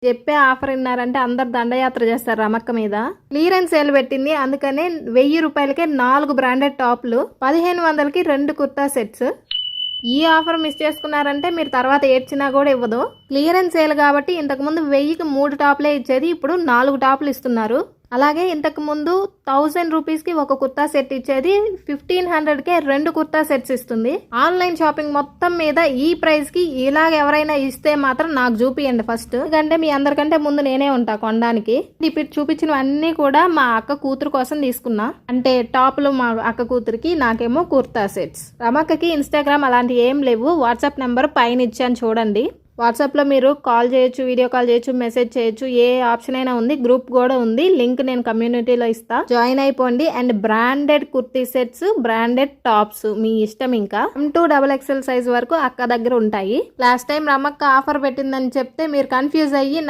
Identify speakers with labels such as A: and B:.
A: చెప్పే ఆఫర్ విన్నారంటే అందరు దండయాత్ర చేస్తారు రమక్క మీద. క్లియరెన్స్ సేల్ పెట్టింది, అందుకనే 1000 రూపాయలకే 4 బ్రాండెడ్ టాప్లు, 1500కి 2 కుర్తా సెట్స్. ఈ ఆఫర్ మిస్ చేసుకున్నారంటే మీరు తర్వాత ఏడ్చినా కూడా ఇవ్వదు. క్లియరెన్స్ సేల్ కాబట్టి ఇంతకుముందు 1000కి 3 టాప్లే ఇచ్చేది, ఇప్పుడు 4 టాప్లు ఇస్తున్నారు. అలాగే ఇంతకు ముందు 1000 రూపీస్కి ఒక కుర్తా సెట్ ఇచ్చేది, 1500కే 2 కుర్తా సెట్స్ ఇస్తుంది. ఆన్లైన్ షాపింగ్ మొత్తం మీద ఈ ప్రైస్కి ఇలాగ ఎవరైనా ఇస్తే మాత్రం నాకు చూపియండి ఫస్ట్, ఎందుకంటే మీ అందరికంటే ముందు నేనే ఉంటా కొనడానికి. ఇప్పుడు చూపించినవన్నీ కూడా మా అక్క కూతురు కోసం తీసుకున్నా, అంటే టాప్లు మా అక్క కూతురికి, నాకేమో కుర్తా సెట్స్. రమక్కకి ఇన్స్టాగ్రామ్ అలాంటి ఏం లేవు. వాట్సాప్ నెంబర్ పైన ఇచ్చాను చూడండి. వాట్సాప్లో మీరు కాల్ చేయొచ్చు, వీడియో కాల్ చేయొచ్చు, మెసేజ్ చేయొచ్చు, ఏ ఆప్షన్ అయినా ఉంది. గ్రూప్ కూడా ఉంది, లింక్ నేను కమ్యూనిటీలో ఇస్తా, జాయిన్ అయిపోండి. And branded kurti sets, branded tops మీ ఇష్టం. ఇంకా M2XXL సైజ్ వరకు అక్క దగ్గర ఉంటాయి. లాస్ట్ టైం రమక్క ఆఫర్ పెట్టిందని చెప్తే మీరు కన్ఫ్యూజ్ అయ్యి